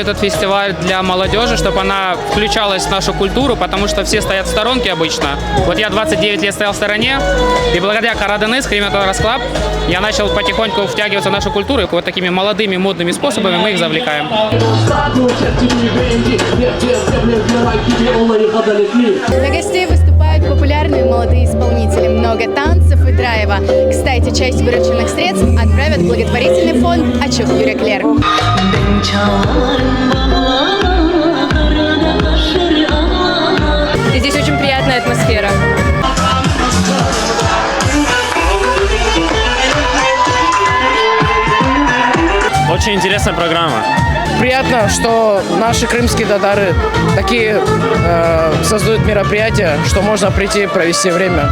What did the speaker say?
этот фестиваль для молодежи, чтобы она включалась в нашу культуру, потому что все стоят в сторонке обычно. Вот я 29 лет стоял в стороне, и благодаря Караденес, Крематорас Клаб, я начал потихоньку втягиваться в нашу культуру, и вот такими молодыми, модными способами мы их завлекаем. Для гостей выступают популярные молодые исполнители. Много танцев и драйва. Кстати, часть вырученных средств отправят в благотворительный фонд «Ачух Юреклер». И здесь очень приятная атмосфера. Очень интересная программа. Приятно, что наши крымские татары такие создают мероприятия, что можно прийти провести время.